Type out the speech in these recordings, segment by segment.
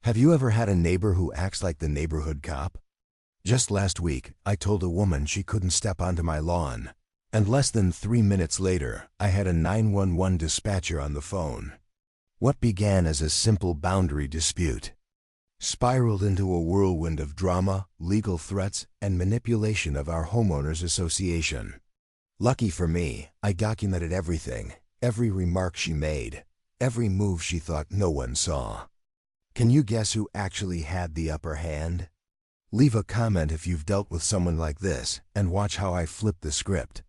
Have you ever had a neighbor who acts like the neighborhood cop? Just last week, I told a woman she couldn't step onto my lawn, and less than 3 minutes later, I had a 911 dispatcher on the phone. What began as a simple boundary dispute spiraled into a whirlwind of drama, legal threats, and manipulation of our homeowners association. Lucky for me, I documented everything, every remark she made, every move she thought no one saw. Can you guess who actually had the upper hand? Leave a comment if you've dealt with someone like this, and watch how I flip the script.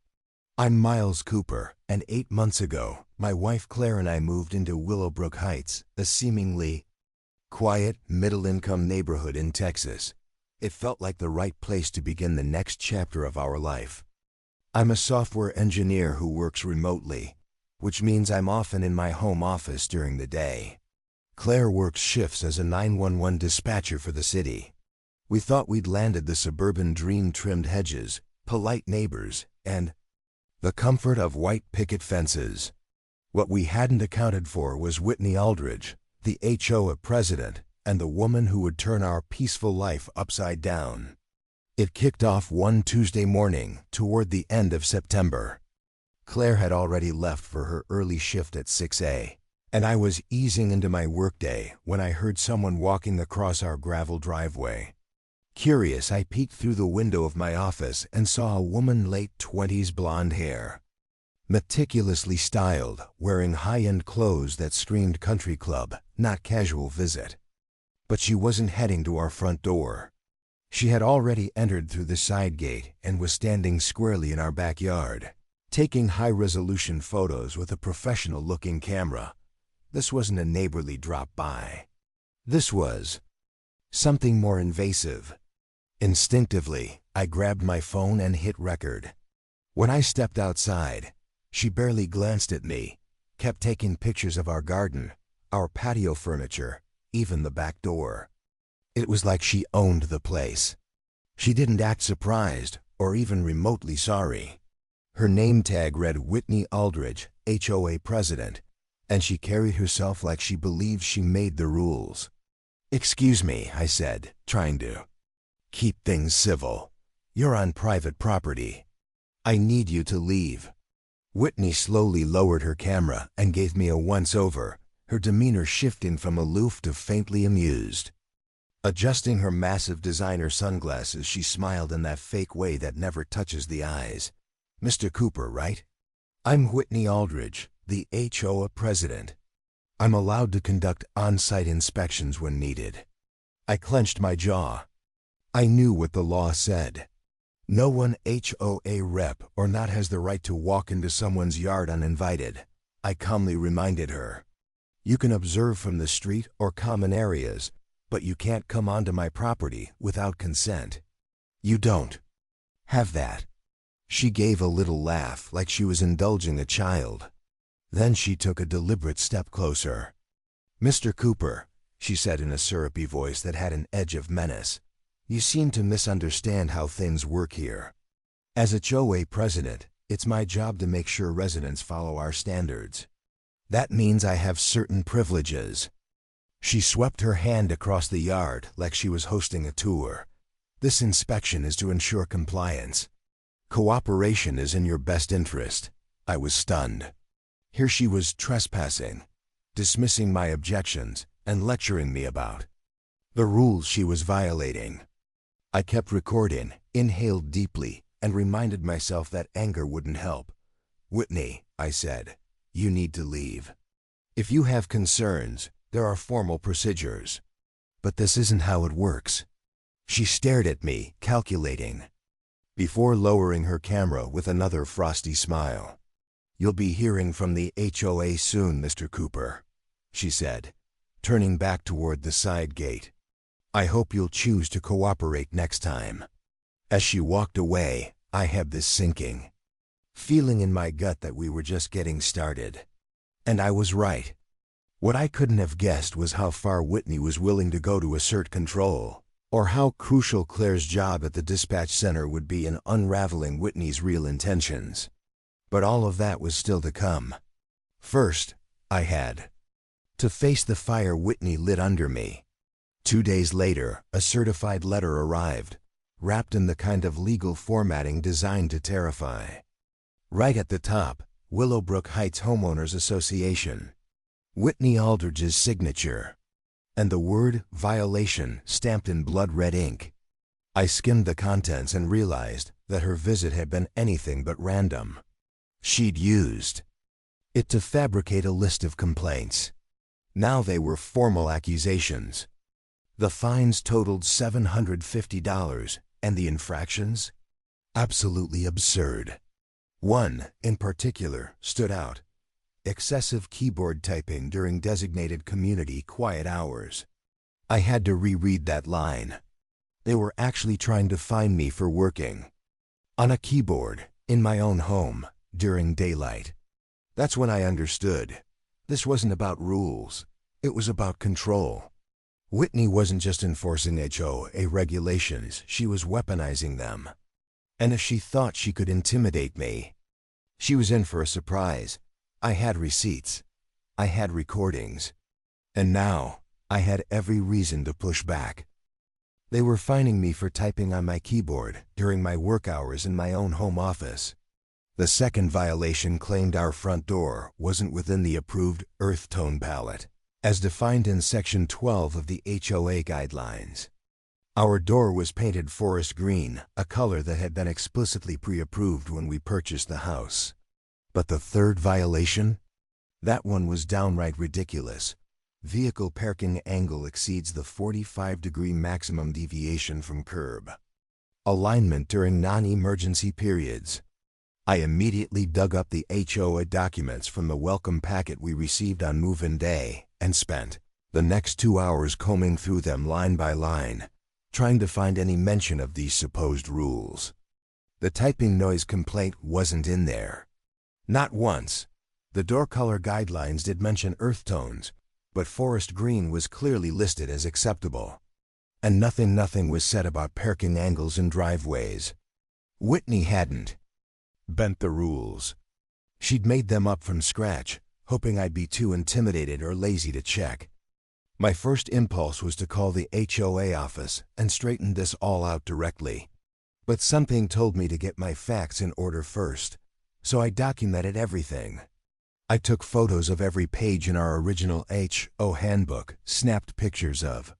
I'm Miles Cooper, and 8 months ago, my wife Claire and I moved into Willowbrook Heights, a seemingly quiet, middle-income neighborhood in Texas. It felt like the right place to begin the next chapter of our life. I'm a software engineer who works remotely, which means I'm often in my home office during the day. Claire works shifts as a 911 dispatcher for the city. We thought we'd landed the suburban dream: trimmed hedges, polite neighbors, and the comfort of white picket fences. What we hadn't accounted for was Whitney Aldridge, the HOA president, and the woman who would turn our peaceful life upside down. It kicked off one Tuesday morning toward the end of September. Claire had already left for her early shift at 6 a.m. and I was easing into my workday when I heard someone walking across our gravel driveway. Curious, I peeked through the window of my office and saw a woman, late 20s, blonde hair, meticulously styled, wearing high-end clothes that screamed country club, not casual visit. But she wasn't heading to our front door. She had already entered through the side gate and was standing squarely in our backyard, taking high-resolution photos with a professional-looking camera. This wasn't a neighborly drop-by. This was something more invasive. Instinctively, I grabbed my phone and hit record. When I stepped outside, she barely glanced at me, kept taking pictures of our garden, our patio furniture, even the back door. It was like she owned the place. She didn't act surprised or even remotely sorry. Her name tag read Whitney Aldridge, HOA president, and she carried herself like she believed she made the rules. "Excuse me," I said, trying to keep things civil. "You're on private property. I need you to leave." Whitney slowly lowered her camera and gave me a once-over, her demeanor shifting from aloof to faintly amused. Adjusting her massive designer sunglasses, she smiled in that fake way that never touches the eyes. "Mr. Cooper, right? I'm Whitney Aldridge, the HOA president. I'm allowed to conduct on-site inspections when needed." I clenched my jaw. I knew what the law said. No one, HOA rep or not, has the right to walk into someone's yard uninvited. I calmly reminded her. "You can observe from the street or common areas, but you can't come onto my property without consent. You don't have that." She gave a little laugh, like she was indulging a child. Then she took a deliberate step closer. "Mr. Cooper," she said in a syrupy voice that had an edge of menace, "you seem to misunderstand how things work here. As HOA president, it's my job to make sure residents follow our standards. That means I have certain privileges." She swept her hand across the yard like she was hosting a tour. "This inspection is to ensure compliance. Cooperation is in your best interest." I was stunned. Here she was trespassing, dismissing my objections, and lecturing me about the rules she was violating. I kept recording, inhaled deeply, and reminded myself that anger wouldn't help. "Whitney," I said, "you need to leave. If you have concerns, there are formal procedures. But this isn't how it works." She stared at me, calculating, before lowering her camera with another frosty smile. "You'll be hearing from the HOA soon, Mr. Cooper," she said, turning back toward the side gate. "I hope you'll choose to cooperate next time." As she walked away, I had this sinking feeling in my gut that we were just getting started. And I was right. What I couldn't have guessed was how far Whitney was willing to go to assert control, or how crucial Claire's job at the dispatch center would be in unraveling Whitney's real intentions. But all of that was still to come. First, I had to face the fire Whitney lit under me. 2 days later, a certified letter arrived, wrapped in the kind of legal formatting designed to terrify. Right at the top, Willowbrook Heights Homeowners Association. Whitney Aldridge's signature. And the word violation stamped in blood red ink. I skimmed the contents and realized that her visit had been anything but random. She'd used it to fabricate a list of complaints. Now they were formal accusations. The fines totaled $750, and the infractions? Absolutely absurd. One, in particular, stood out. Excessive keyboard typing during designated community quiet hours. I had to reread that line. They were actually trying to fine me for working on a keyboard in my own home during daylight. That's when I understood. This wasn't about rules. It was about control. Whitney wasn't just enforcing HOA regulations, she was weaponizing them. And if she thought she could intimidate me, she was in for a surprise. I had receipts. I had recordings. And now, I had every reason to push back. They were fining me for typing on my keyboard during my work hours in my own home office. The second violation claimed our front door wasn't within the approved earth tone palette, as defined in Section 12 of the HOA guidelines. Our door was painted forest green, a color that had been explicitly pre-approved when we purchased the house. But the third violation? That one was downright ridiculous. Vehicle parking angle exceeds the 45-degree maximum deviation from curb. Alignment during non-emergency periods. I immediately dug up the HOA documents from the welcome packet we received on move-in day and spent the next 2 hours combing through them line by line, trying to find any mention of these supposed rules. The typing noise complaint wasn't in there. Not once. The door color guidelines did mention earth tones, but forest green was clearly listed as acceptable. And nothing was said about parking angles in driveways. Whitney hadn't bent the rules. She'd made them up from scratch, hoping I'd be too intimidated or lazy to check. My first impulse was to call the HOA office and straighten this all out directly. But something told me to get my facts in order first, so I documented everything. I took photos of every page in our original HOA handbook, snapped pictures of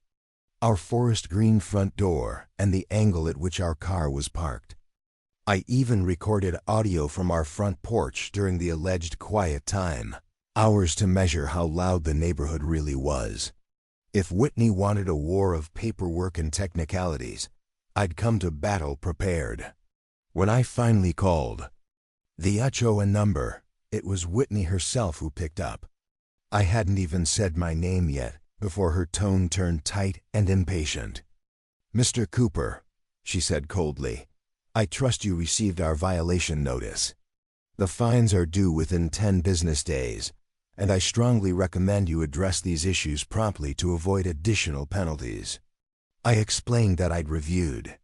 our forest green front door and the angle at which our car was parked. I even recorded audio from our front porch during the alleged quiet time, hours to measure how loud the neighborhood really was. If Whitney wanted a war of paperwork and technicalities, I'd come to battle prepared. When I finally called the HOA number, it was Whitney herself who picked up. I hadn't even said my name yet before her tone turned tight and impatient. "Mr. Cooper," she said coldly, "I trust you received our violation notice. The fines are due within 10 business days, and I strongly recommend you address these issues promptly to avoid additional penalties." I explained that I'd reviewed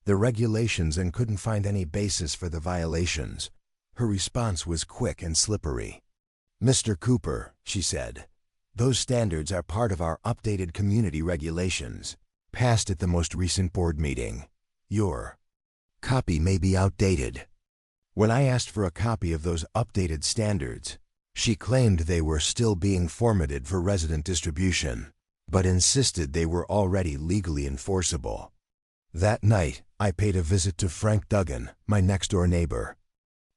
the regulations and couldn't find any basis for the violations. Her response was quick and slippery. "Mr. Cooper," she said, "those standards are part of our updated community regulations, passed at the most recent board meeting. Your copy may be outdated." When I asked for a copy of those updated standards, she claimed they were still being formatted for resident distribution, but insisted they were already legally enforceable. That night, I paid a visit to Frank Duggan, my next-door neighbor,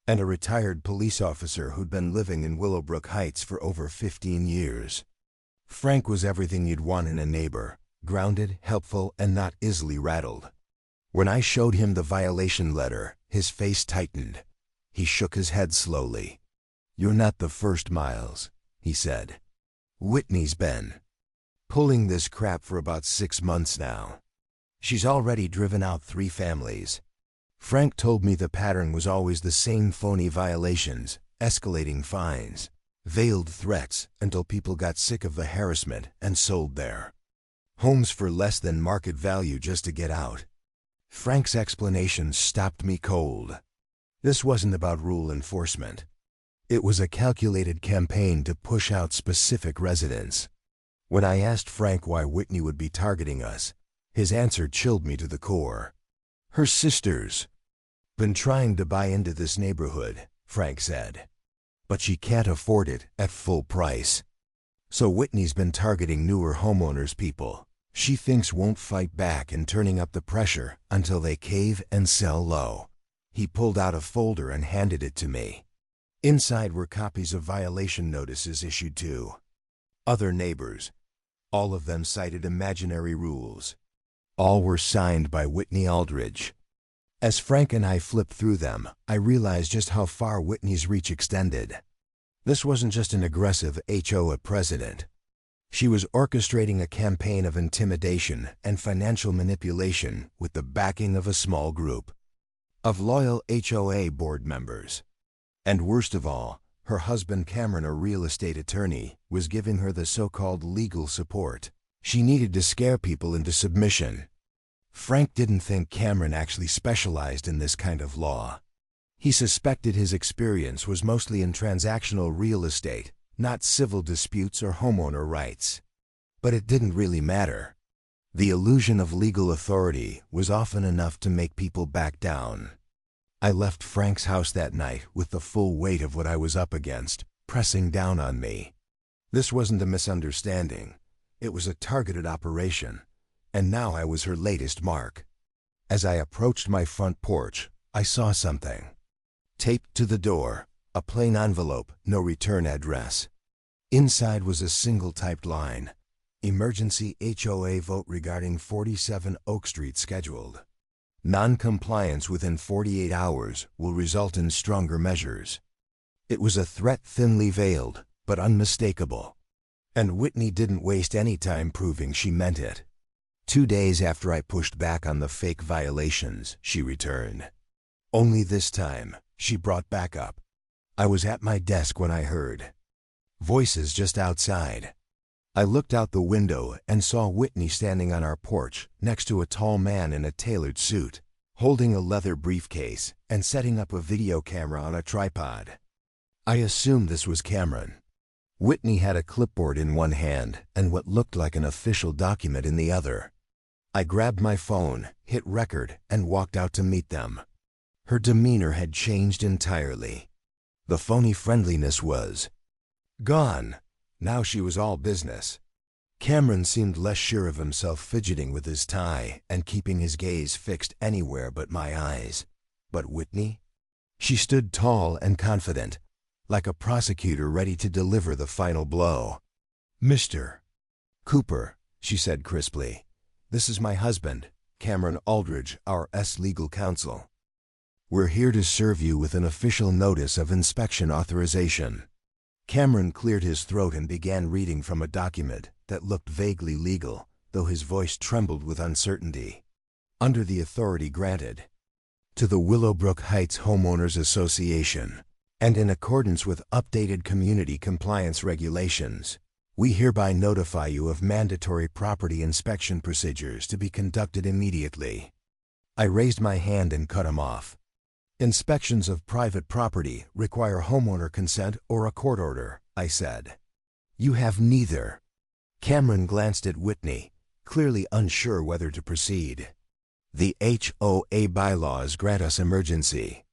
and a retired police officer who'd been living in Willowbrook Heights for over 15 years. Frank was everything you'd want in a neighbor: grounded, helpful, and not easily rattled. When I showed him the violation letter, his face tightened. He shook his head slowly. "You're not the first, Miles," he said. "Whitney's been pulling this crap for about 6 months now. She's already driven out 3 families. Frank told me the pattern was always the same: phony violations, escalating fines, veiled threats until people got sick of the harassment and sold their homes for less than market value just to get out." Frank's explanation stopped me cold. This wasn't about rule enforcement. It was a calculated campaign to push out specific residents. When I asked Frank why Whitney would be targeting us, his answer chilled me to the core. Her sister's been trying to buy into this neighborhood, Frank said. But she can't afford it at full price. So Whitney's been targeting newer homeowners people she thinks won't fight back and turning up the pressure until they cave and sell low. He pulled out a folder and handed it to me. Inside were copies of violation notices issued to other neighbors. All of them cited imaginary rules. All were signed by Whitney Aldridge. As Frank and I flipped through them, I realized just how far Whitney's reach extended. This wasn't just an aggressive HOA president. She was orchestrating a campaign of intimidation and financial manipulation with the backing of a small group of loyal HOA board members. And worst of all, her husband Cameron, a real estate attorney, was giving her the so-called legal support she needed to scare people into submission. Frank didn't think Cameron actually specialized in this kind of law. He suspected his experience was mostly in transactional real estate, not civil disputes or homeowner rights. But it didn't really matter. The illusion of legal authority was often enough to make people back down. I left Frank's house that night with the full weight of what I was up against pressing down on me. This wasn't a misunderstanding. It was a targeted operation, and now I was her latest mark. As I approached my front porch, I saw something. Taped to the door, a plain envelope, no return address. Inside was a single typed line. Emergency HOA vote regarding 47 Oak Street scheduled. Non-compliance within 48 hours will result in stronger measures. It was a threat thinly veiled, but unmistakable. And Whitney didn't waste any time proving she meant it. 2 days after I pushed back on the fake violations, she returned. Only this time, she brought backup. I was at my desk when I heard voices just outside. I looked out the window and saw Whitney standing on our porch next to a tall man in a tailored suit, holding a leather briefcase and setting up a video camera on a tripod. I assumed this was Cameron. Whitney had a clipboard in one hand and what looked like an official document in the other. I grabbed my phone, hit record, and walked out to meet them. Her demeanor had changed entirely. The phony friendliness was gone. Now she was all business. Cameron seemed less sure of himself, fidgeting with his tie and keeping his gaze fixed anywhere but my eyes. But Whitney? She stood tall and confident, like a prosecutor ready to deliver the final blow. "Mr. Cooper," she said crisply, "this is my husband, Cameron Aldridge, our legal counsel. We're here to serve you with an official notice of inspection authorization." Cameron cleared his throat and began reading from a document that looked vaguely legal, though his voice trembled with uncertainty. Under the authority granted to the Willowbrook Heights Homeowners Association, and in accordance with updated community compliance regulations, we hereby notify you of mandatory property inspection procedures to be conducted immediately. I raised my hand and cut him off. "Inspections of private property require homeowner consent or a court order," I said. "You have neither." Cameron glanced at Whitney, clearly unsure whether to proceed. "The HOA bylaws grant us emergency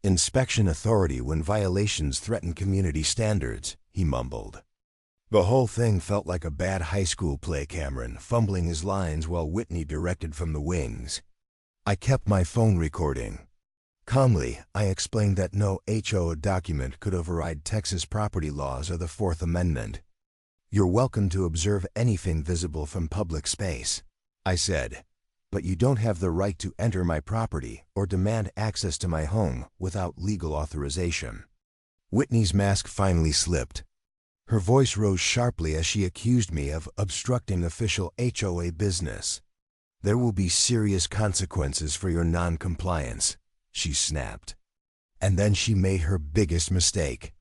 inspection authority when violations threaten community standards," he mumbled. The whole thing felt like a bad high school play, Cameron fumbling his lines while Whitney directed from the wings. I kept my phone recording. Calmly, I explained that no HOA document could override Texas property laws or the Fourth Amendment. "You're welcome to observe anything visible from public space," I said, "but you don't have the right to enter my property or demand access to my home without legal authorization." Whitney's mask finally slipped. Her voice rose sharply as she accused me of obstructing official HOA business. "There will be serious consequences for your non-compliance," she snapped. And then she made her biggest mistake.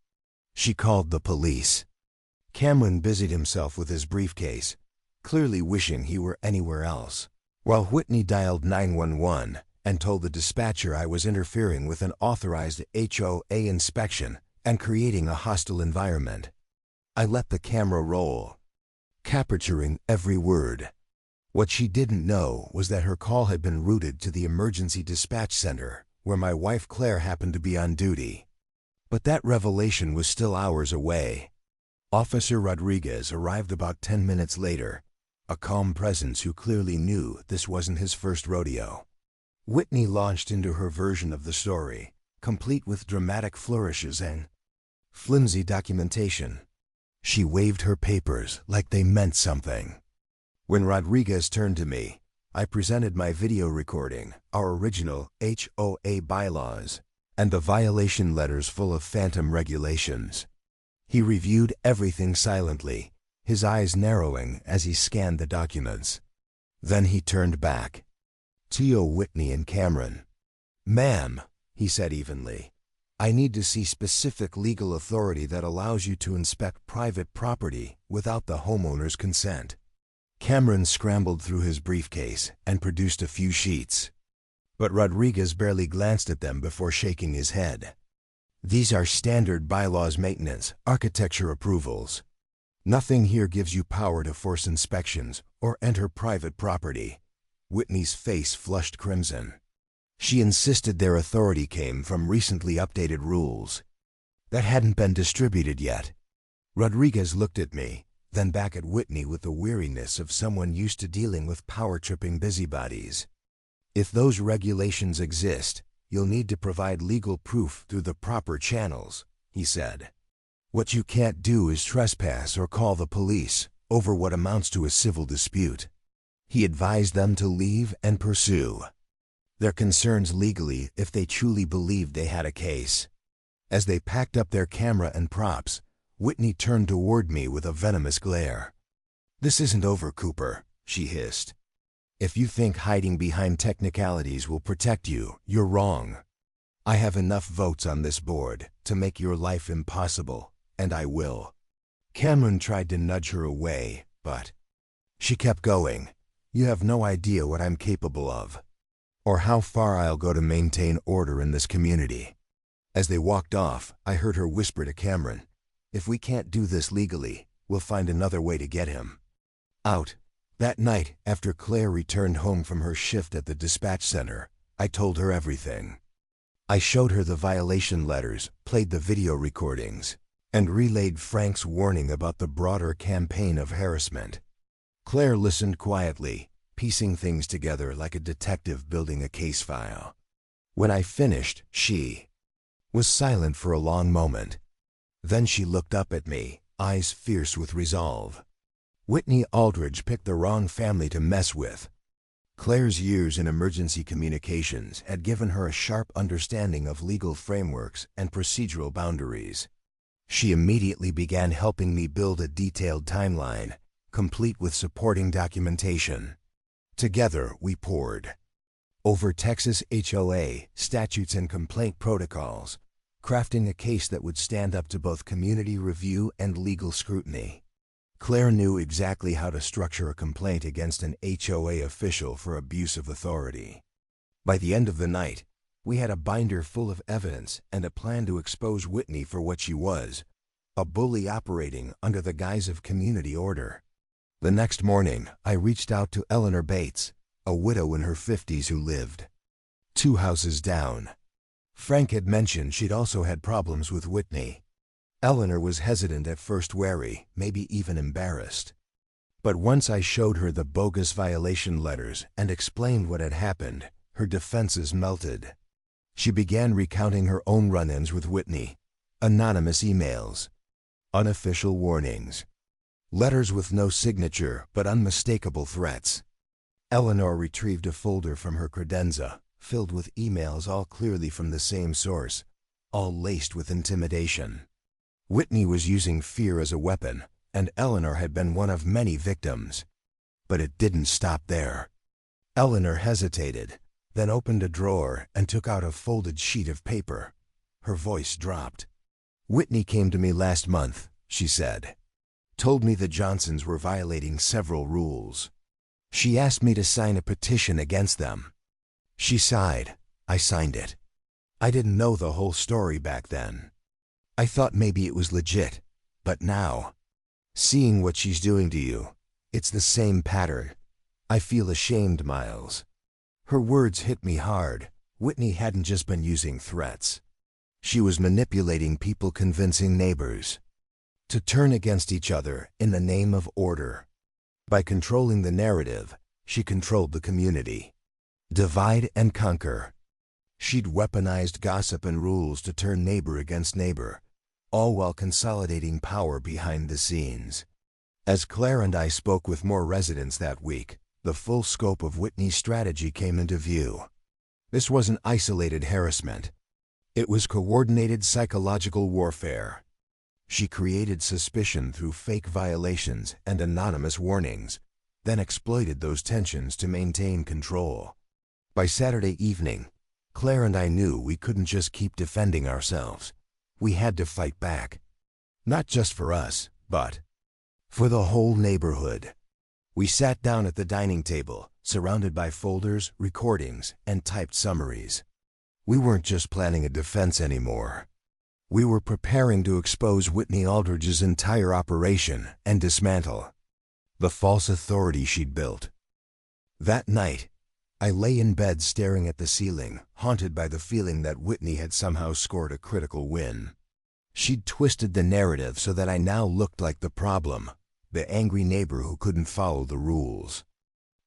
She called the police. Cameron busied himself with his briefcase, clearly wishing he were anywhere else, while Whitney dialed 911 and told the dispatcher I was interfering with an authorized HOA inspection and creating a hostile environment. I let the camera roll. capturing every word. What she didn't know was that her call had been routed to the emergency dispatch center, where my wife Claire happened to be on duty. But that revelation was still hours away. Officer Rodriguez arrived about 10 minutes later, a calm presence who clearly knew this wasn't his first rodeo. Whitney launched into her version of the story, complete with dramatic flourishes and flimsy documentation. She waved her papers like they meant something. When Rodriguez turned to me, I presented my video recording, our original HOA bylaws, and the violation letters full of phantom regulations. He reviewed everything silently, his eyes narrowing as he scanned the documents. Then he turned back. To Whitney and Cameron. "Ma'am," he said evenly, "I need to see specific legal authority that allows you to inspect private property without the homeowner's consent." Cameron scrambled through his briefcase and produced a few sheets. But Rodriguez barely glanced at them before shaking his head. "These are standard bylaws maintenance, architecture approvals. Nothing here gives you power to force inspections or enter private property." Whitney's face flushed crimson. She insisted their authority came from recently updated rules that hadn't been distributed yet. Rodriguez looked at me, then back at Whitney with the weariness of someone used to dealing with power-tripping busybodies. "If those regulations exist, you'll need to provide legal proof through the proper channels," he said. "What you can't do is trespass or call the police over what amounts to a civil dispute." He advised them to leave and pursue their concerns legally if they truly believed they had a case. As they packed up their camera and props, Whitney turned toward me with a venomous glare. "This isn't over, Cooper," she hissed. "If you think hiding behind technicalities will protect you, you're wrong. I have enough votes on this board to make your life impossible, and I will." Cameron tried to nudge her away, but she kept going. "You have no idea what I'm capable of, or how far I'll go to maintain order in this community." As they walked off, I heard her whisper to Cameron, "If we can't do this legally, we'll find another way to get him out." That night, after Claire returned home from her shift at the dispatch center, I told her everything. I showed her the violation letters, played the video recordings, and relayed Frank's warning about the broader campaign of harassment. Claire listened quietly, piecing things together like a detective building a case file. When I finished, she was silent for a long moment. Then she looked up at me, eyes fierce with resolve. Whitney Aldridge picked the wrong family to mess with. Claire's years in emergency communications had given her a sharp understanding of legal frameworks and procedural boundaries. She immediately began helping me build a detailed timeline, complete with supporting documentation. Together, we pored over Texas HOA statutes and complaint protocols, crafting a case that would stand up to both community review and legal scrutiny. Claire knew exactly how to structure a complaint against an HOA official for abuse of authority. By the end of the night, we had a binder full of evidence and a plan to expose Whitney for what she was, a bully operating under the guise of community order. The next morning, I reached out to Eleanor Bates, a widow in her 50s who lived 2 houses down. Frank had mentioned she'd also had problems with Whitney. Eleanor was hesitant at first, wary, maybe even embarrassed. But once I showed her the bogus violation letters and explained what had happened, her defenses melted. She began recounting her own run-ins with Whitney, anonymous emails, unofficial warnings, letters with no signature but unmistakable threats. Eleanor retrieved a folder from her credenza, filled with emails all clearly from the same source, all laced with intimidation. Whitney was using fear as a weapon, and Eleanor had been one of many victims. But it didn't stop there. Eleanor hesitated, then opened a drawer and took out a folded sheet of paper. Her voice dropped. "Whitney came to me last month," she said. "Told me the Johnsons were violating several rules. She asked me to sign a petition against them." She sighed. I signed it. I didn't know the whole story back then. I thought maybe it was legit, but now Seeing what she's doing to you, it's the same pattern. I feel ashamed, Miles. Her words hit me hard. Whitney hadn't just been using threats. She was manipulating people, convincing neighbors to turn against each other in the name of order. By controlling the narrative, she controlled the community. Divide and conquer. She'd weaponized gossip and rules to turn neighbor against neighbor, all while consolidating power behind the scenes. As Claire and I spoke with more residents that week, the full scope of Whitney's strategy came into view. This wasn't isolated harassment. It was coordinated psychological warfare. She created suspicion through fake violations and anonymous warnings, then exploited those tensions to maintain control. By Saturday evening, Claire and I knew we couldn't just keep defending ourselves. We had to fight back. Not just for us, but for the whole neighborhood. We sat down at the dining table, surrounded by folders, recordings, and typed summaries. We weren't just planning a defense anymore. We were preparing to expose Whitney Aldridge's entire operation and dismantle the false authority she'd built. That night, I lay in bed staring at the ceiling, haunted by the feeling that Whitney had somehow scored a critical win. She'd twisted the narrative so that I now looked like the problem, the angry neighbor who couldn't follow the rules.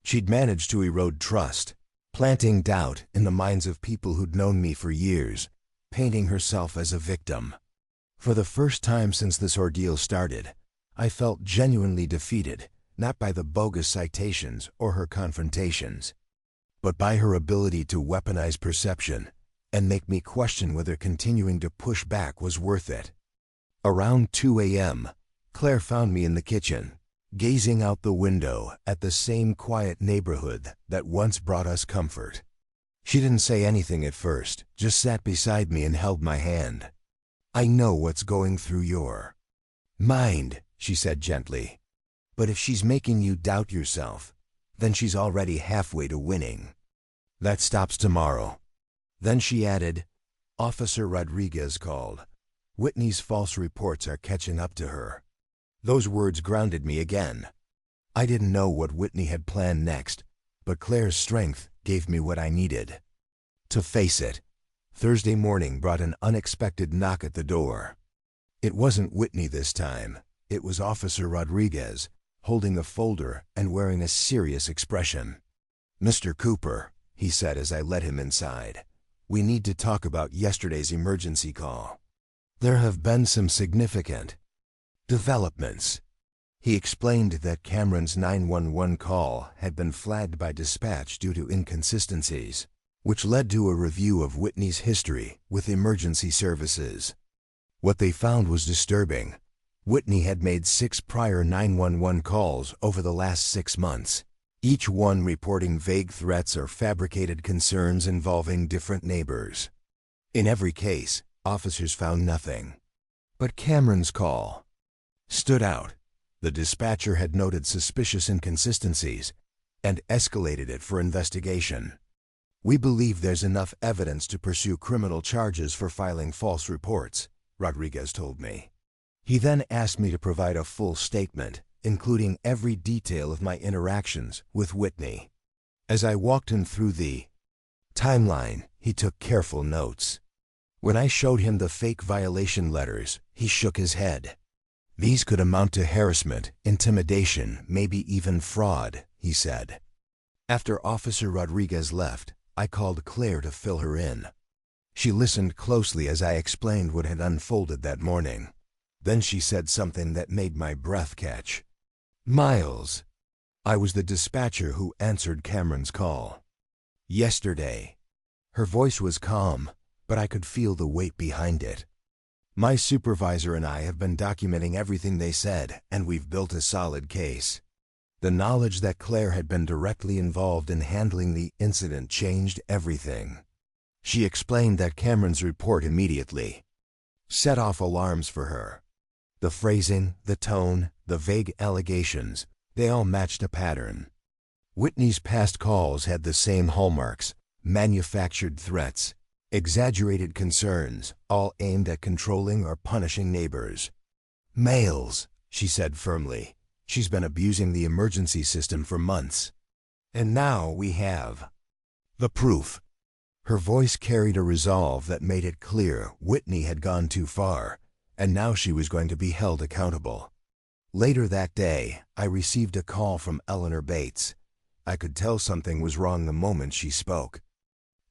She'd managed to erode trust, planting doubt in the minds of people who'd known me for years, painting herself as a victim. For the first time since this ordeal started, I felt genuinely defeated, not by the bogus citations or her confrontations, but by her ability to weaponize perception and make me question whether continuing to push back was worth it. Around 2 a.m., Claire found me in the kitchen, gazing out the window at the same quiet neighborhood that once brought us comfort. She didn't say anything at first, just sat beside me and held my hand. "I know what's going through your mind," she said gently. "But if she's making you doubt yourself, then she's already halfway to winning. That stops tomorrow." Then she added, "Officer Rodriguez called. Whitney's false reports are catching up to her." Those words grounded me again. I didn't know what Whitney had planned next, but Claire's strength gave me what I needed to face it. Thursday morning brought an unexpected knock at the door. It wasn't Whitney this time. It was Officer Rodriguez, holding a folder and wearing a serious expression. "Mr. Cooper," he said as I led him inside, "we need to talk about yesterday's emergency call. There have been some significant developments." He explained that Cameron's 911 call had been flagged by dispatch due to inconsistencies, which led to a review of Whitney's history with emergency services. What they found was disturbing. Whitney had made 6 prior 911 calls over the last 6 months, each one reporting vague threats or fabricated concerns involving different neighbors. In every case, officers found nothing. But Cameron's call stood out. The dispatcher had noted suspicious inconsistencies and escalated it for investigation. "We believe there's enough evidence to pursue criminal charges for filing false reports," Rodriguez told me. He then asked me to provide a full statement, including every detail of my interactions with Whitney. As I walked him through the timeline, he took careful notes. When I showed him the fake violation letters, he shook his head. "These could amount to harassment, intimidation, maybe even fraud," he said. After Officer Rodriguez left, I called Claire to fill her in. She listened closely as I explained what had unfolded that morning. Then she said something that made my breath catch. "Miles." I was the dispatcher who answered Cameron's call. "Yesterday." Her voice was calm, but I could feel the weight behind it. "My supervisor and I have been documenting everything they said, and we've built a solid case." The knowledge that Claire had been directly involved in handling the incident changed everything. She explained that Cameron's report immediately set off alarms for her. The phrasing, the tone, the vague allegations, they all matched a pattern. Whitney's past calls had the same hallmarks: manufactured threats, exaggerated concerns, all aimed at controlling or punishing neighbors. "Males," she said firmly. "She's been abusing the emergency system for months. And now we have the proof." Her voice carried a resolve that made it clear Whitney had gone too far, and now she was going to be held accountable. Later that day, I received a call from Eleanor Bates. I could tell something was wrong the moment she spoke.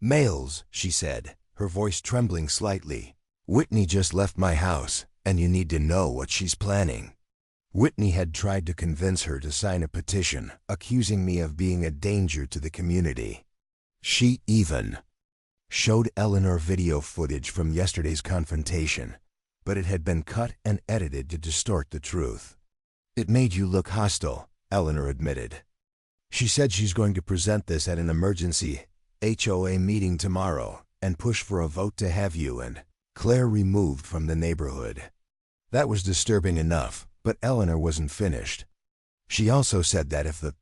"Mails," she said, her voice trembling slightly. "Whitney just left my house, and you need to know what she's planning." Whitney had tried to convince her to sign a petition, accusing me of being a danger to the community. She even showed Eleanor video footage from yesterday's confrontation, but it had been cut and edited to distort the truth. "It made you look hostile," Eleanor admitted. "She said she's going to present this at an emergency HOA meeting tomorrow and push for a vote to have you and Claire removed from the neighborhood." That was disturbing enough, but Eleanor wasn't finished. She also said that if the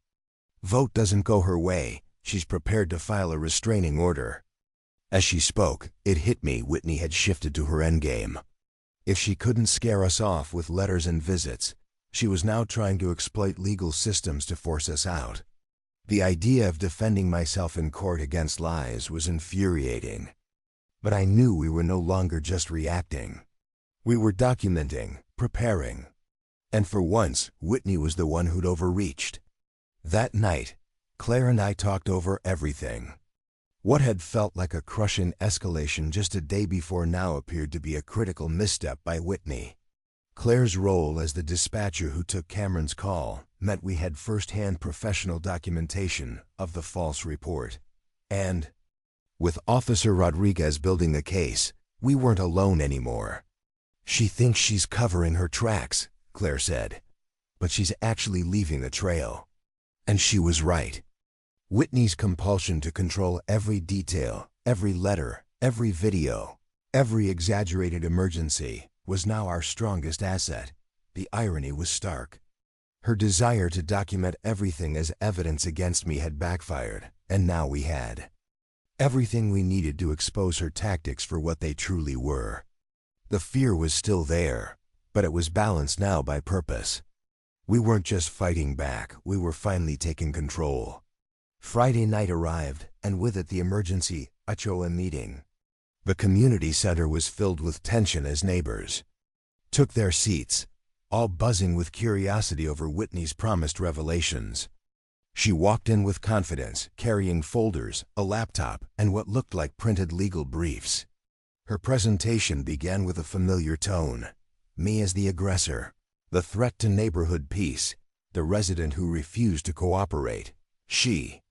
vote doesn't go her way, she's prepared to file a restraining order. As she spoke, it hit me Whitney had shifted to her endgame. If she couldn't scare us off with letters and visits, she was now trying to exploit legal systems to force us out. The idea of defending myself in court against lies was infuriating. But I knew we were no longer just reacting. We were documenting, preparing. And for once, Whitney was the one who'd overreached. That night, Claire and I talked over everything. What had felt like a crushing escalation just a day before now appeared to be a critical misstep by Whitney. Claire's role as the dispatcher who took Cameron's call meant we had first-hand professional documentation of the false report. And, with Officer Rodriguez building the case, we weren't alone anymore. "She thinks she's covering her tracks," Claire said, "but she's actually leaving the trail." And she was right. Whitney's compulsion to control every detail, every letter, every video, every exaggerated emergency was now our strongest asset. The irony was stark. Her desire to document everything as evidence against me had backfired, and now we had everything we needed to expose her tactics for what they truly were. The fear was still there, but it was balanced now by purpose. We weren't just fighting back, we were finally taking control. Friday night arrived, and with it the emergency HOA meeting. The community center was filled with tension as neighbors took their seats, all buzzing with curiosity over Whitney's promised revelations. She walked in with confidence, carrying folders, a laptop, and what looked like printed legal briefs. Her presentation began with a familiar tone. Me as the aggressor, the threat to neighborhood peace, the resident who refused to cooperate. She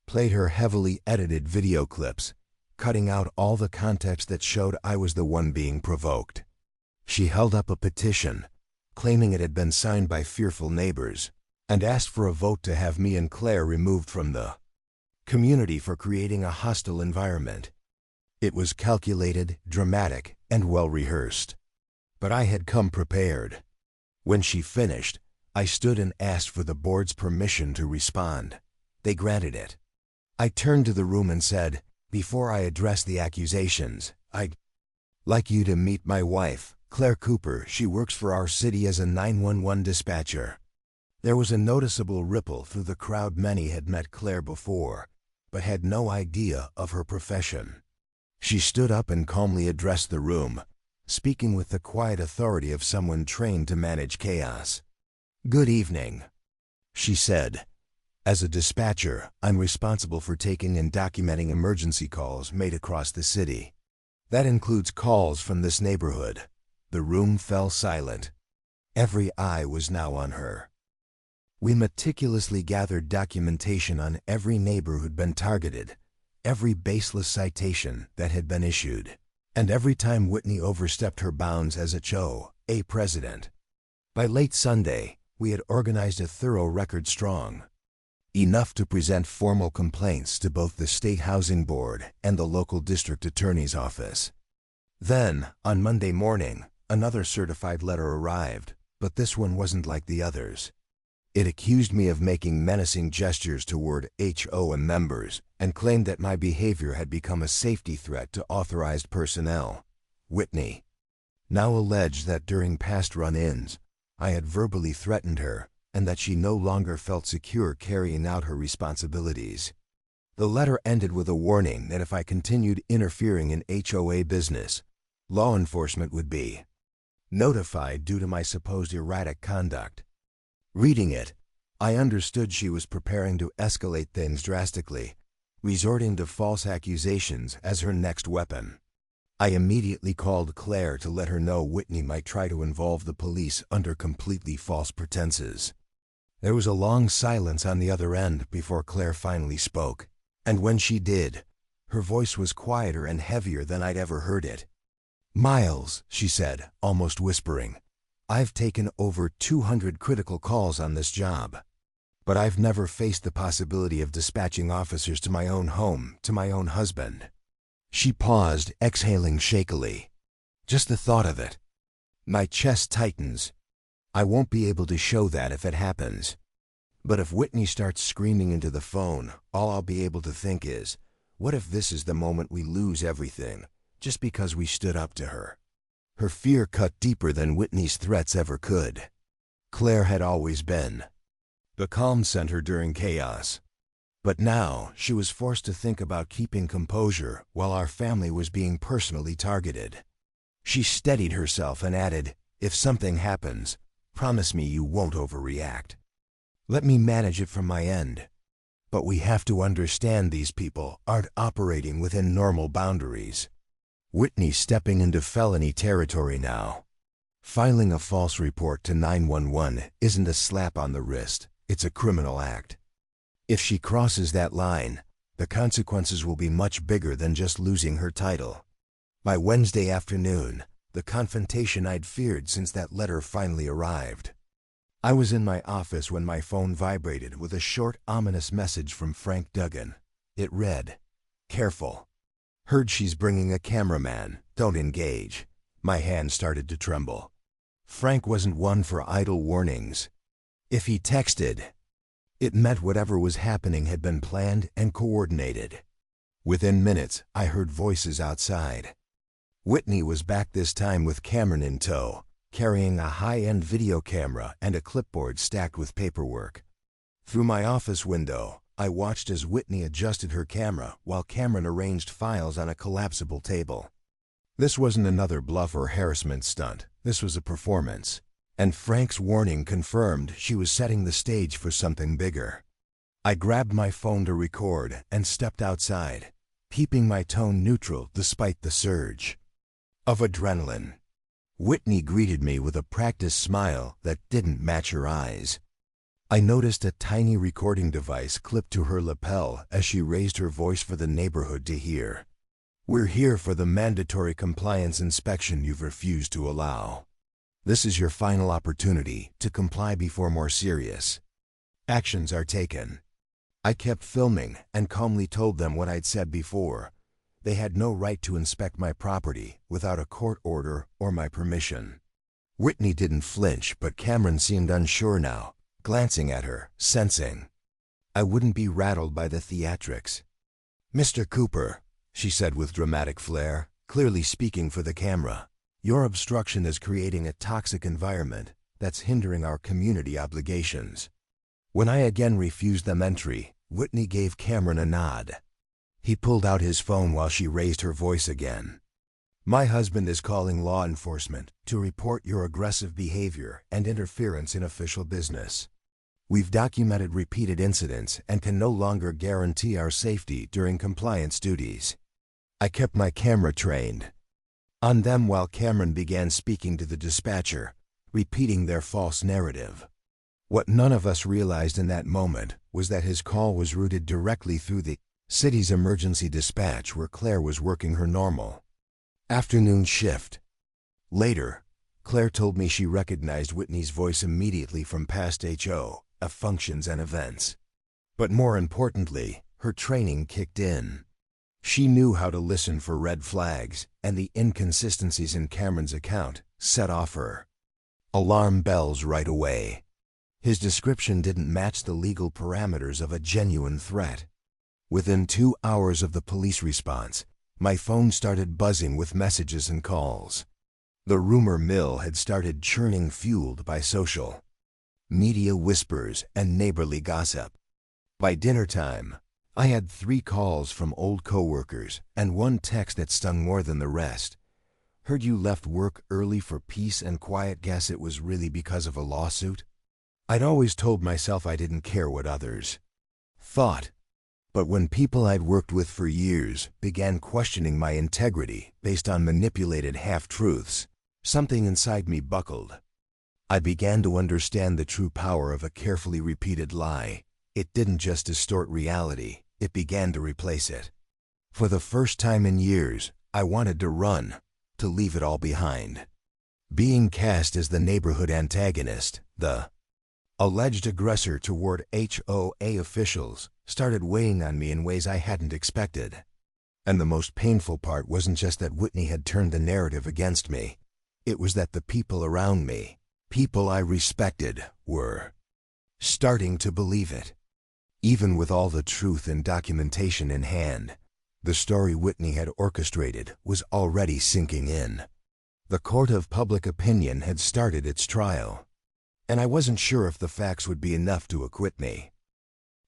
played her heavily edited video clips, cutting out all the context that showed I was the one being provoked. She held up a petition, claiming it had been signed by fearful neighbors, and asked for a vote to have me and Claire removed from the community for creating a hostile environment. It was calculated, dramatic, and well-rehearsed. But I had come prepared. When she finished, I stood and asked for the board's permission to respond. They granted it. I turned to the room and said, "Before I address the accusations, I'd like you to meet my wife, Claire Cooper. She works for our city as a 911 dispatcher." There was a noticeable ripple through the crowd. Many had met Claire before, but had no idea of her profession. She stood up and calmly addressed the room, speaking with the quiet authority of someone trained to manage chaos. "Good evening," she said. "As a dispatcher, I'm responsible for taking and documenting emergency calls made across the city. That includes calls from this neighborhood." The room fell silent. Every eye was now on her. We meticulously gathered documentation on every neighbor who'd been targeted, every baseless citation that had been issued, and every time Whitney overstepped her bounds as HOA president. By late Sunday, we had organized a thorough record strong, enough to present formal complaints to both the State Housing Board and the local district attorney's office. Then, on Monday morning, another certified letter arrived, but this one wasn't like the others. It accused me of making menacing gestures toward HOA members and claimed that my behavior had become a safety threat to authorized personnel. Whitney now alleged that during past run-ins, I had verbally threatened her, and that she no longer felt secure carrying out her responsibilities. The letter ended with a warning that if I continued interfering in HOA business, law enforcement would be notified due to my supposed erratic conduct. Reading it, I understood she was preparing to escalate things drastically, resorting to false accusations as her next weapon. I immediately called Claire to let her know Whitney might try to involve the police under completely false pretenses. There was a long silence on the other end before Claire finally spoke, and when she did, her voice was quieter and heavier than I'd ever heard it. "Miles," she said, almost whispering, "I've taken over 200 critical calls on this job, but I've never faced the possibility of dispatching officers to my own home, to my own husband." She paused, exhaling shakily. "Just the thought of it. My chest tightens. I won't be able to show that if it happens. But if Whitney starts screaming into the phone, all I'll be able to think is, what if this is the moment we lose everything, just because we stood up to her?" Her fear cut deeper than Whitney's threats ever could. Claire had always been the calm center during chaos. But now she was forced to think about keeping composure while our family was being personally targeted. She steadied herself and added, "If something happens, promise me you won't overreact. Let me manage it from my end. But we have to understand these people aren't operating within normal boundaries." Whitney's stepping into felony territory now. Filing a false report to 911 isn't a slap on the wrist, it's a criminal act. If she crosses that line, the consequences will be much bigger than just losing her title. By Wednesday afternoon, the confrontation I'd feared since that letter finally arrived. I was in my office when my phone vibrated with a short, ominous message from Frank Duggan. It read, "Careful. Heard she's bringing a cameraman. Don't engage." My hand started to tremble. Frank wasn't one for idle warnings. If he texted, it meant whatever was happening had been planned and coordinated. Within minutes, I heard voices outside. Whitney was back this time with Cameron in tow, carrying a high-end video camera and a clipboard stacked with paperwork. Through my office window, I watched as Whitney adjusted her camera while Cameron arranged files on a collapsible table. This wasn't another bluff or harassment stunt. This was a performance. And Frank's warning confirmed she was setting the stage for something bigger. I grabbed my phone to record and stepped outside, keeping my tone neutral despite the surge of adrenaline. Whitney greeted me with a practiced smile that didn't match her eyes. I noticed a tiny recording device clipped to her lapel as she raised her voice for the neighborhood to hear. "We're here for the mandatory compliance inspection you've refused to allow. This is your final opportunity to comply before more serious actions are taken." I kept filming and calmly told them what I'd said before. They had no right to inspect my property without a court order or my permission. Whitney didn't flinch, but Cameron seemed unsure now, glancing at her, sensing I wouldn't be rattled by the theatrics. "Mr. Cooper," she said with dramatic flair, clearly speaking for the camera, "your obstruction is creating a toxic environment that's hindering our community obligations." When I again refused them entry, Whitney gave Cameron a nod. He pulled out his phone while she raised her voice again. "My husband is calling law enforcement to report your aggressive behavior and interference in official business. We've documented repeated incidents and can no longer guarantee our safety during compliance duties." I kept my camera trained on them while Cameron began speaking to the dispatcher, repeating their false narrative. What none of us realized in that moment was that his call was routed directly through the city's emergency dispatch where Claire was working her normal afternoon shift. Later, Claire told me she recognized Whitney's voice immediately from past HOA functions and events. But more importantly, her training kicked in. She knew how to listen for red flags, and the inconsistencies in Cameron's account set off her alarm bells right away. His description didn't match the legal parameters of a genuine threat. Within 2 hours of the police response, my phone started buzzing with messages and calls. The rumor mill had started churning, fueled by social media whispers and neighborly gossip. By dinner time, I had 3 calls from old coworkers and 1 text that stung more than the rest. "Heard you left work early for peace and quiet. Guess it was really because of a lawsuit?" I'd always told myself I didn't care what others thought. But when people I'd worked with for years began questioning my integrity based on manipulated half-truths, something inside me buckled. I began to understand the true power of a carefully repeated lie. It didn't just distort reality, it began to replace it. For the first time in years, I wanted to run, to leave it all behind. Being cast as the neighborhood antagonist, the alleged aggressor toward HOA officials, started weighing on me in ways I hadn't expected. And the most painful part wasn't just that Whitney had turned the narrative against me. It was that the people around me, people I respected, were starting to believe it. Even with all the truth and documentation in hand, the story Whitney had orchestrated was already sinking in. The court of public opinion had started its trial, and I wasn't sure if the facts would be enough to acquit me.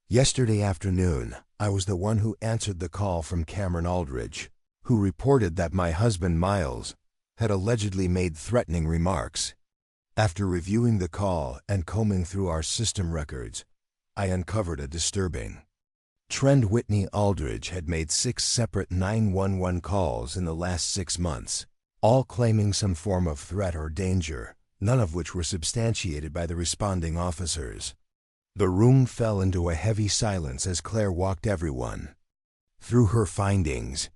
Yesterday afternoon, I was the one who answered the call from Cameron Aldridge, who reported that my husband Miles had allegedly made threatening remarks. After reviewing the call and combing through our system records, I uncovered a disturbing trend. Whitney Aldridge had made 6 separate 911 calls in the last 6 months, all claiming some form of threat or danger, none of which were substantiated by the responding officers. The room fell into a heavy silence as Claire walked everyone through her findings.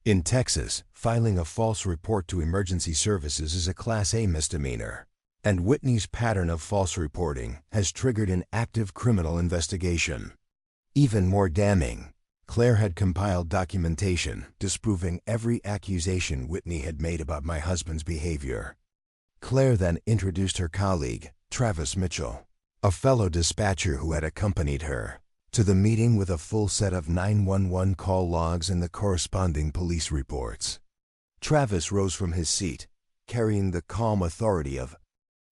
In Texas, filing a false report to emergency services is a Class A misdemeanor, and Whitney's pattern of false reporting has triggered an active criminal investigation. Even more damning, Claire had compiled documentation disproving every accusation Whitney had made about my husband's behavior. Claire then introduced her colleague, Travis Mitchell, a fellow dispatcher who had accompanied her to the meeting with a full set of 911 call logs and the corresponding police reports. Travis rose from his seat, carrying the calm authority of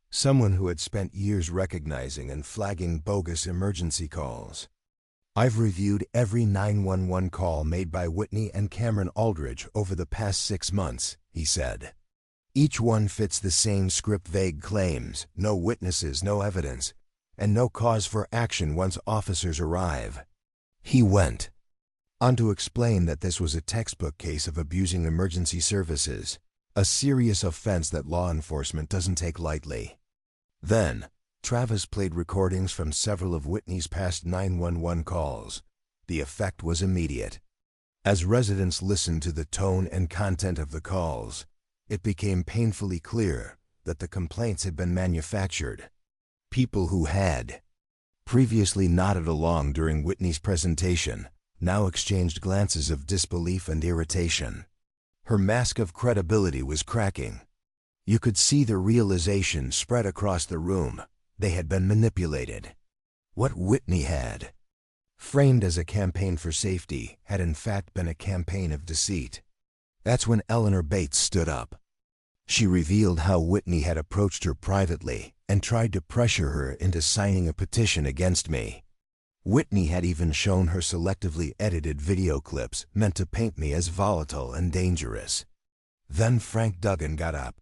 someone who had spent years recognizing and flagging bogus emergency calls. "I've reviewed every 911 call made by Whitney and Cameron Aldridge over the past 6 months," he said. "Each one fits the same script: vague claims, no witnesses, no evidence, and no cause for action once officers arrive." He went on to explain that this was a textbook case of abusing emergency services, a serious offense that law enforcement doesn't take lightly. Then, Travis played recordings from several of Whitney's past 911 calls. The effect was immediate. As residents listened to the tone and content of the calls, it became painfully clear that the complaints had been manufactured. People who had previously nodded along during Whitney's presentation now exchanged glances of disbelief and irritation. Her mask of credibility was cracking. You could see the realization spread across the room. They had been manipulated. What Whitney had framed as a campaign for safety had in fact been a campaign of deceit. That's when Eleanor Bates stood up. She revealed how Whitney had approached her privately and tried to pressure her into signing a petition against me. Whitney had even shown her selectively edited video clips meant to paint me as volatile and dangerous. Then Frank Duggan got up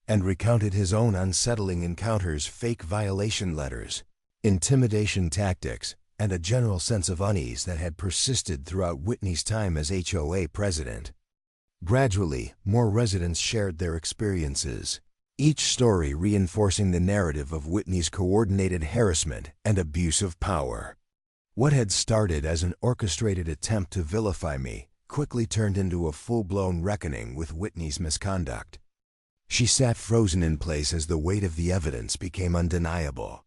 and recounted his own unsettling encounters: fake violation letters, intimidation tactics, and a general sense of unease that had persisted throughout Whitney's time as HOA president. Gradually, more residents shared their experiences, each story reinforcing the narrative of Whitney's coordinated harassment and abuse of power. What had started as an orchestrated attempt to vilify me quickly turned into a full-blown reckoning with Whitney's misconduct. She sat frozen in place as the weight of the evidence became undeniable.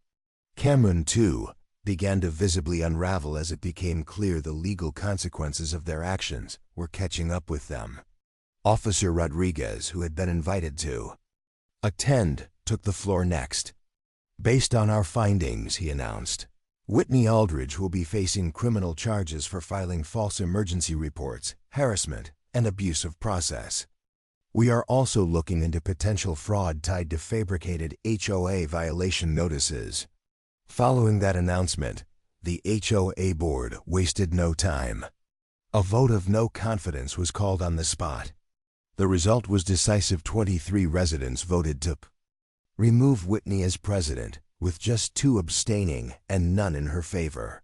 Cameron, too, began to visibly unravel as it became clear the legal consequences of their actions were catching up with them. Officer Rodriguez, who had been invited to attend, took the floor next. "Based on our findings," he announced, "Whitney Aldridge will be facing criminal charges for filing false emergency reports, harassment, and abuse of process." We are also looking into potential fraud tied to fabricated HOA violation notices. Following that announcement, the HOA board wasted no time. A vote of no confidence was called on the spot. The result was decisive. 23 residents voted to remove Whitney as president, with just 2 abstaining and none in her favor.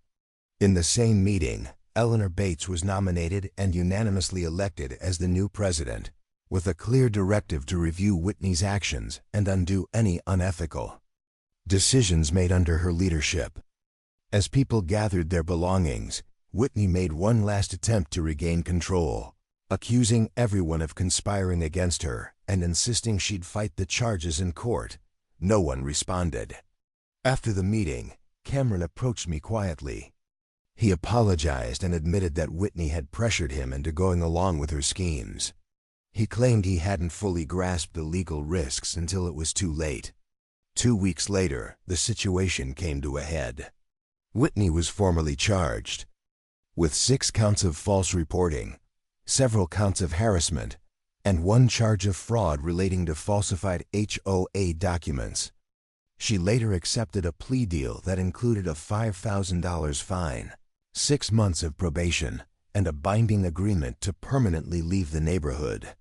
In the same meeting, Eleanor Bates was nominated and unanimously elected as the new president, with a clear directive to review Whitney's actions and undo any unethical decisions made under her leadership. As people gathered their belongings, Whitney made one last attempt to regain control, accusing everyone of conspiring against her and insisting she'd fight the charges in court. No one responded. After the meeting, Cameron approached me quietly. He apologized and admitted that Whitney had pressured him into going along with her schemes. He claimed he hadn't fully grasped the legal risks until it was too late. 2 weeks later, the situation came to a head. Whitney was formally charged with 6 counts of false reporting, several counts of harassment, and 1 charge of fraud relating to falsified HOA documents. She later accepted a plea deal that included a $5,000 fine, 6 months of probation, and a binding agreement to permanently leave the neighborhood.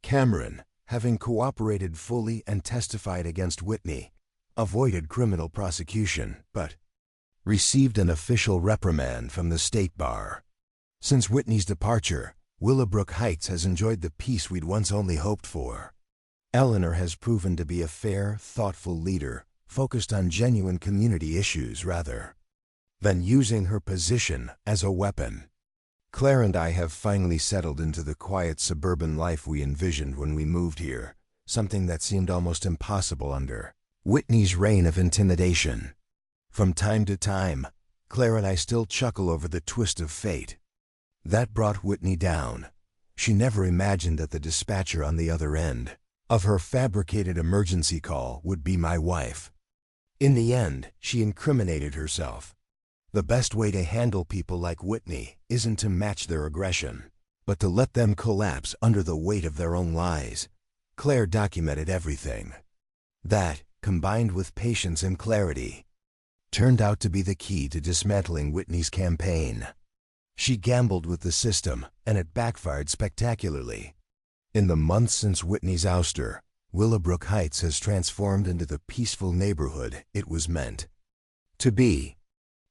Cameron, having cooperated fully and testified against Whitney, avoided criminal prosecution, but received an official reprimand from the state bar. Since Whitney's departure, Willowbrook Heights has enjoyed the peace we'd once only hoped for. Eleanor has proven to be a fair, thoughtful leader, focused on genuine community issues rather than using her position as a weapon. Claire and I have finally settled into the quiet suburban life we envisioned when we moved here, something that seemed almost impossible under Whitney's reign of intimidation. From time to time, Claire and I still chuckle over the twist of fate that brought Whitney down. She never imagined that the dispatcher on the other end of her fabricated emergency call would be my wife. In the end, she incriminated herself. The best way to handle people like Whitney isn't to match their aggression, but to let them collapse under the weight of their own lies. Claire documented everything. That, combined with patience and clarity, turned out to be the key to dismantling Whitney's campaign. She gambled with the system, and it backfired spectacularly. In the months since Whitney's ouster, Willowbrook Heights has transformed into the peaceful neighborhood it was meant to be.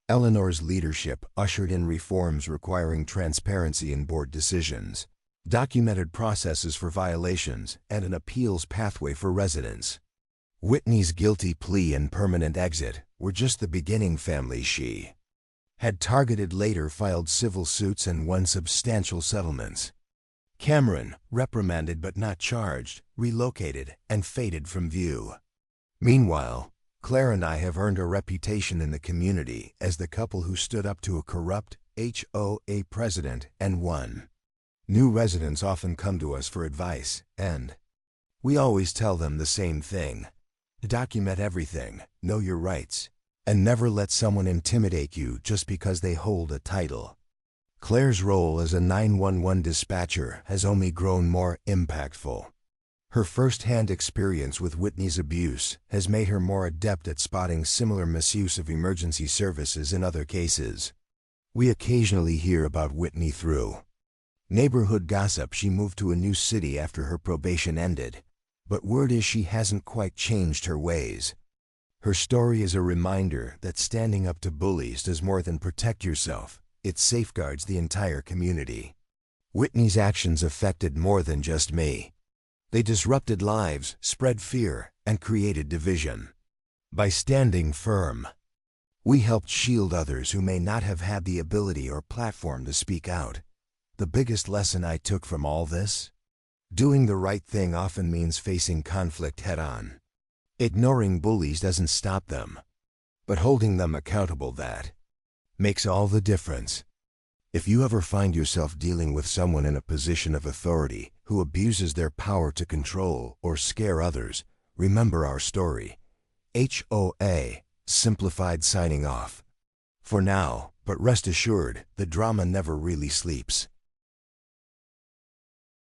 Eleanor's leadership ushered in reforms requiring transparency in board decisions, documented processes for violations, and an appeals pathway for residents. Whitney's guilty plea and permanent exit were just the beginning. Families she had targeted later filed civil suits and won substantial settlements. Cameron, reprimanded but not charged, relocated and faded from view. Meanwhile, Claire and I have earned a reputation in the community as the couple who stood up to a corrupt HOA president and won. New residents often come to us for advice, and we always tell them the same thing. Document everything, know your rights, and never let someone intimidate you just because they hold a title. Claire's role as a 911 dispatcher has only grown more impactful. Her first-hand experience with Whitney's abuse has made her more adept at spotting similar misuse of emergency services in other cases. We occasionally hear about Whitney through neighborhood gossip. She moved to a new city after her probation ended, but word is she hasn't quite changed her ways. Her story is a reminder that standing up to bullies does more than protect yourself, it safeguards the entire community. Whitney's actions affected more than just me. They disrupted lives, spread fear, and created division. By standing firm, we helped shield others who may not have had the ability or platform to speak out. The biggest lesson I took from all this? Doing the right thing often means facing conflict head-on. Ignoring bullies doesn't stop them, but holding them accountable, that makes all the difference. If you ever find yourself dealing with someone in a position of authority who abuses their power to control or scare others, remember our story. HOA, Simplified signing off. For now, but rest assured, the drama never really sleeps.